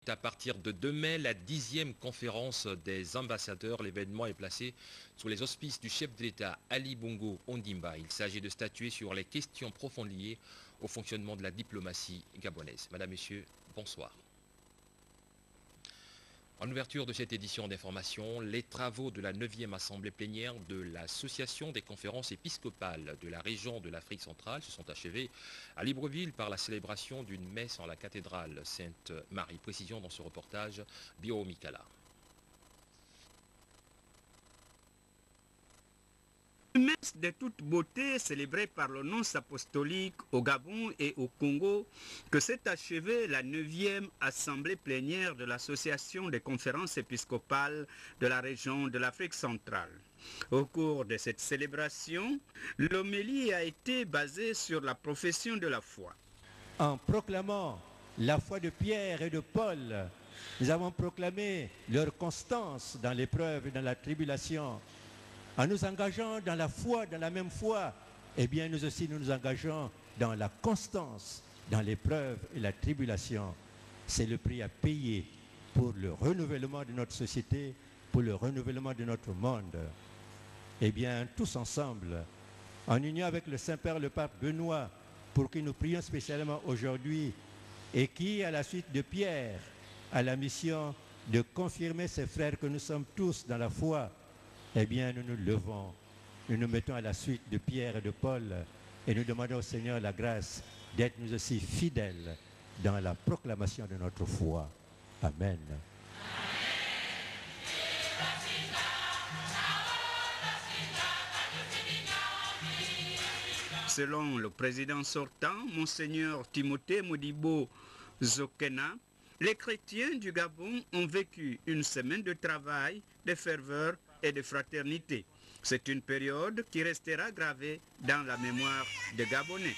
À partir de 2 mai, la 10e conférence des ambassadeurs, l'événement est placé sous les auspices du chef de l'État Ali Bongo Ondimba. Il s'agit de statuer sur les questions profondes liées au fonctionnement de la diplomatie gabonaise. Madame, Messieurs, bonsoir. En ouverture de cette édition d'information, les travaux de la 9e assemblée plénière de l'Association des conférences épiscopales de la région de l'Afrique centrale se sont achevés à Libreville par la célébration d'une messe en la cathédrale Sainte-Marie. Précision dans ce reportage, Bio Mikala. Une messe de toute beauté célébrée par le nonce apostolique au Gabon et au Congo que s'est achevée la 9e assemblée plénière de l'Association des conférences épiscopales de la région de l'Afrique centrale. Au cours de cette célébration, l'homélie a été basée sur la profession de la foi. En proclamant la foi de Pierre et de Paul, nous avons proclamé leur constance dans l'épreuve et dans la tribulation. En nous engageant dans la foi, dans la même foi, eh bien nous aussi nous engageons dans la constance, dans l'épreuve et la tribulation. C'est le prix à payer pour le renouvellement de notre société, pour le renouvellement de notre monde. Eh bien, tous ensemble, en union avec le Saint-Père, le Pape Benoît, pour qui nous prions spécialement aujourd'hui, et qui, à la suite de Pierre, a la mission de confirmer ses frères que nous sommes tous dans la foi, eh bien, nous nous levons, nous nous mettons à la suite de Pierre et de Paul et nous demandons au Seigneur la grâce d'être nous aussi fidèles dans la proclamation de notre foi. Amen. Selon le président sortant, Monseigneur Timothée Modibo Zokena, les chrétiens du Gabon ont vécu une semaine de travail, de ferveur et de fraternité. C'est une période qui restera gravée dans la mémoire des Gabonais.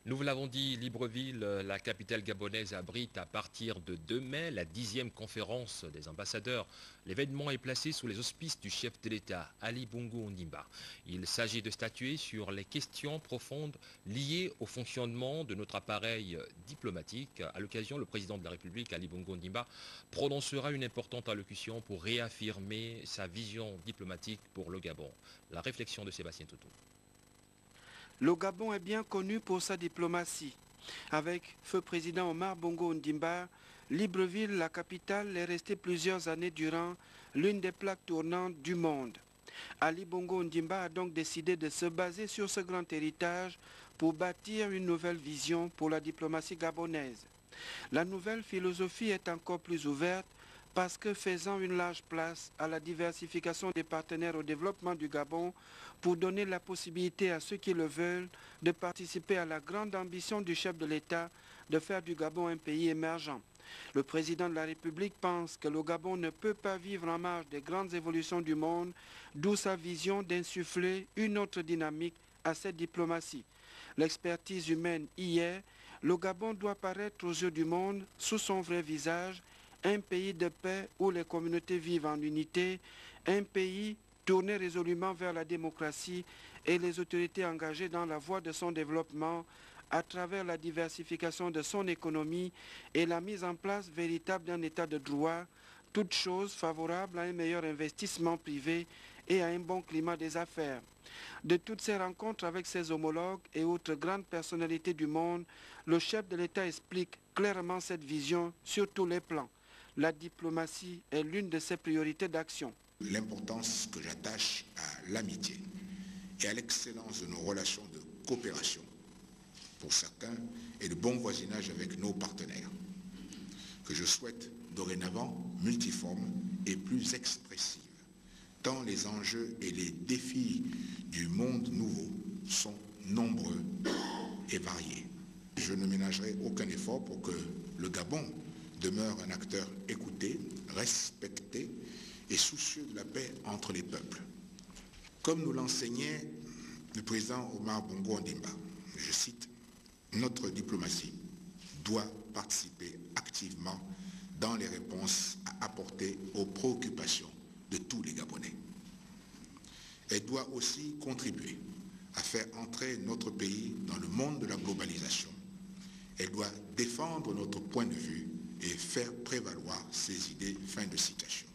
Nous vous l'avons dit, Libreville, la capitale gabonaise, abrite à partir de 2 mai la 10e conférence des ambassadeurs. L'événement est placé sous les auspices du chef de l'État, Ali Bongo Ondimba. Il s'agit de statuer sur les questions profondes liées au fonctionnement de notre appareil diplomatique. À l'occasion, le président de la République, Ali Bongo Ondimba, prononcera une importante allocution pour réaffirmer sa vision diplomatique pour le Gabon. La réflexion de Sébastien Toutou. Le Gabon est bien connu pour sa diplomatie. Avec feu président Omar Bongo Ondimba, Libreville, la capitale, est restée plusieurs années durant l'une des plaques tournantes du monde. Ali Bongo Ondimba a donc décidé de se baser sur ce grand héritage pour bâtir une nouvelle vision pour la diplomatie gabonaise. La nouvelle philosophie est encore plus ouverte parce que faisant une large place à la diversification des partenaires au développement du Gabon pour donner la possibilité à ceux qui le veulent de participer à la grande ambition du chef de l'État de faire du Gabon un pays émergent. Le président de la République pense que le Gabon ne peut pas vivre en marge des grandes évolutions du monde, d'où sa vision d'insuffler une autre dynamique à cette diplomatie. L'expertise humaine y est, le Gabon doit paraître aux yeux du monde sous son vrai visage, un pays de paix où les communautés vivent en unité, un pays tourné résolument vers la démocratie et les autorités engagées dans la voie de son développement à travers la diversification de son économie et la mise en place véritable d'un état de droit, toutes choses favorables à un meilleur investissement privé et à un bon climat des affaires. De toutes ces rencontres avec ses homologues et autres grandes personnalités du monde, le chef de l'État explique clairement cette vision sur tous les plans. La diplomatie est l'une de ses priorités d'action. L'importance que j'attache à l'amitié et à l'excellence de nos relations de coopération pour certains et de bon voisinage avec nos partenaires, que je souhaite dorénavant multiformes et plus expressives, tant les enjeux et les défis du monde nouveau sont nombreux et variés. Je ne ménagerai aucun effort pour que le Gabon demeure un acteur écouté, respecté et soucieux de la paix entre les peuples. Comme nous l'enseignait le président Omar Bongo Ondimba, je cite, « Notre diplomatie doit participer activement dans les réponses à apporter aux préoccupations de tous les Gabonais. Elle doit aussi contribuer à faire entrer notre pays dans le monde de la globalisation Elle doit défendre notre point de vue et faire prévaloir ses idées. » Fin de citation.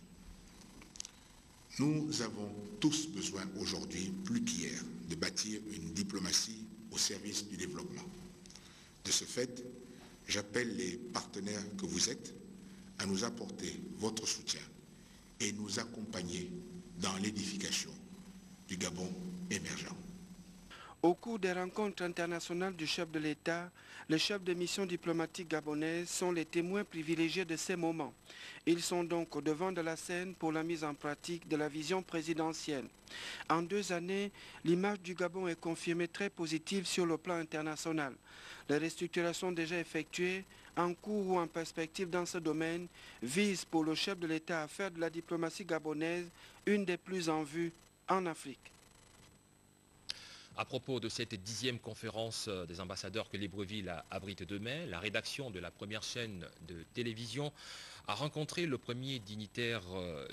Nous avons tous besoin aujourd'hui, plus qu'hier, de bâtir une diplomatie au service du développement. De ce fait, j'appelle les partenaires que vous êtes à nous apporter votre soutien et nous accompagner dans l'édification du Gabon émergent. Au cours des rencontres internationales du chef de l'État, les chefs de mission diplomatique gabonaises sont les témoins privilégiés de ces moments. Ils sont donc au devant de la scène pour la mise en pratique de la vision présidentielle. En 2 années, l'image du Gabon est confirmée très positive sur le plan international. Les restructurations déjà effectuées, en cours ou en perspective dans ce domaine, visent pour le chef de l'État à faire de la diplomatie gabonaise une des plus en vue en Afrique. À propos de cette 10e conférence des ambassadeurs que Libreville abrite demain, la rédaction de la première chaîne de télévision a rencontré le premier dignitaire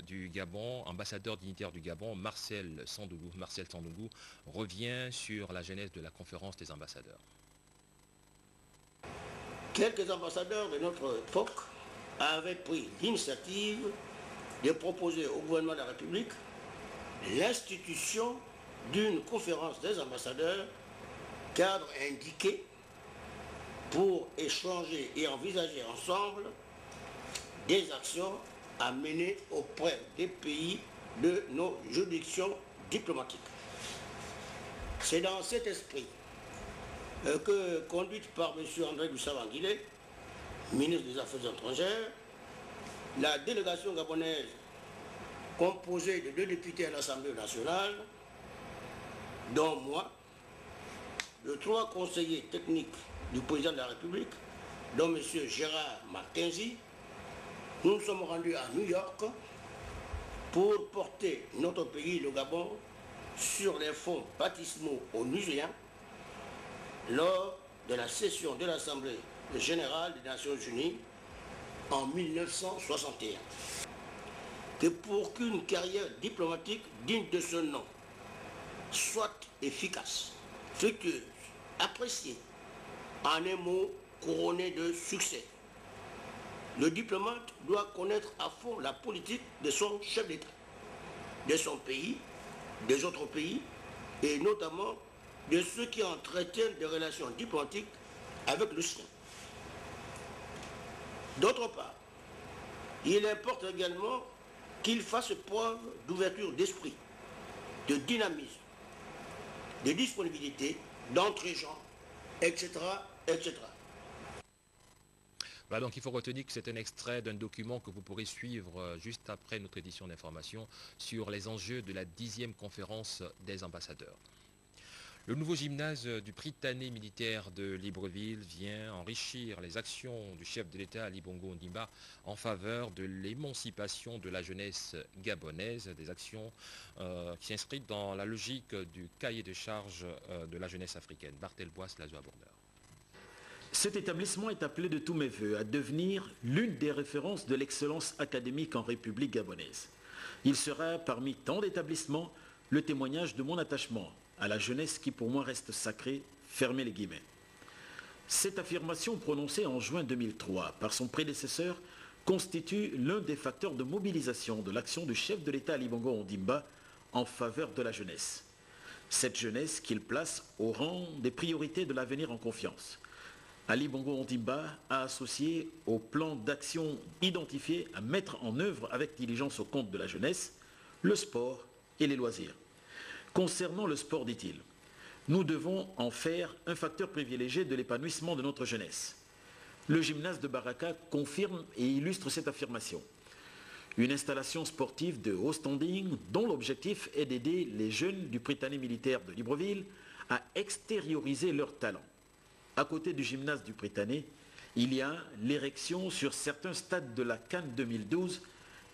du Gabon, ambassadeur dignitaire du Gabon, Marcel Sandougou. Marcel Sandougou revient sur la genèse de la conférence des ambassadeurs. Quelques ambassadeurs de notre époque avaient pris l'initiative de proposer au gouvernement de la République l'institution d'une conférence des ambassadeurs, cadre indiqué pour échanger et envisager ensemble des actions à mener auprès des pays de nos juridictions diplomatiques. C'est dans cet esprit que, conduite par M. André Doussavangilé, ministre des Affaires étrangères, la délégation gabonaise, composée de 2 députés à l'Assemblée nationale, dont moi, de 3 conseillers techniques du président de la République, dont M. Gérard Mackenzie, nous nous sommes rendus à New York pour porter notre pays, le Gabon, sur les fonds baptismaux onusiens lors de la session de l'Assemblée générale des Nations Unies en 1961. Que pour qu'une carrière diplomatique digne de ce nom soit efficace, fructueuse, appréciée, en un mot couronnée de succès, le diplomate doit connaître à fond la politique de son chef d'État, de son pays, des autres pays, et notamment de ceux qui entretiennent des relations diplomatiques avec le sien. D'autre part, il importe également qu'il fasse preuve d'ouverture d'esprit, de dynamisme, de disponibilité, d'entre-gens, etc., etc. Voilà, donc il faut retenir que c'est un extrait d'un document que vous pourrez suivre juste après notre édition d'information sur les enjeux de la 10e conférence des ambassadeurs. Le nouveau gymnase du Prytanée militaire de Libreville vient enrichir les actions du chef de l'État Ali Bongo Ondimba en faveur de l'émancipation de la jeunesse gabonaise, des actions qui s'inscrivent dans la logique du cahier de charge de la jeunesse africaine. Barthel Bois, la Joie Bordeur. Cet établissement est appelé de tous mes voeux à devenir l'une des références de l'excellence académique en République gabonaise. Il sera, parmi tant d'établissements, le témoignage de mon attachement à la jeunesse qui pour moi reste sacrée, fermez les guillemets. Cette affirmation prononcée en juin 2003 par son prédécesseur constitue l'un des facteurs de mobilisation de l'action du chef de l'État Ali Bongo Ondimba en faveur de la jeunesse. Cette jeunesse qu'il place au rang des priorités de l'avenir en confiance. Ali Bongo Ondimba a associé au plan d'action identifié à mettre en œuvre avec diligence au compte de la jeunesse, le sport et les loisirs. Concernant le sport, dit-il, nous devons en faire un facteur privilégié de l'épanouissement de notre jeunesse. Le gymnase de Baraka confirme et illustre cette affirmation. Une installation sportive de haut standing dont l'objectif est d'aider les jeunes du Prytanée militaire de Libreville à extérioriser leurs talents. À côté du gymnase du Prytanée, il y a l'érection sur certains stades de la CAN 2012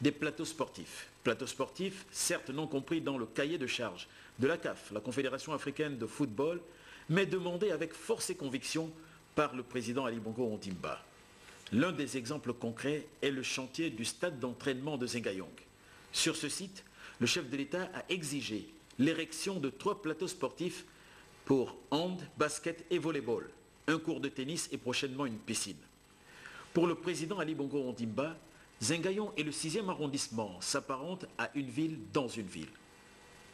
des plateaux sportifs. Plateaux sportifs, certes non compris dans le cahier de charge de la CAF, la Confédération africaine de football, mais demandés avec force et conviction par le président Ali Bongo Ondimba. L'un des exemples concrets est le chantier du stade d'entraînement de Zengayong. Sur ce site, le chef de l'État a exigé l'érection de 3 plateaux sportifs pour hand, basket et volleyball, un cours de tennis et prochainement une piscine. Pour le président Ali Bongo Ondimba, Zingayon et le 6e arrondissement s'apparentent à une ville dans une ville.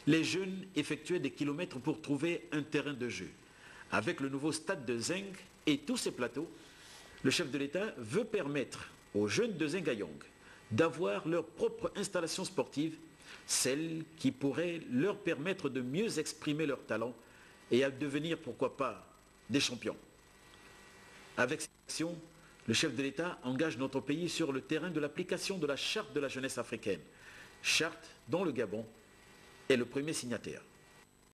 Les jeunes effectuaient des kilomètres pour trouver un terrain de jeu. Avec le nouveau stade de Zeng et tous ses plateaux, le chef de l'État veut permettre aux jeunes de Zengayong d'avoir leur propre installation sportive, celle qui pourrait leur permettre de mieux exprimer leur talent et à devenir, pourquoi pas, des champions. Avec cette action, le chef de l'État engage notre pays sur le terrain de l'application de la Charte de la jeunesse africaine, charte dont le Gabon est le premier signataire.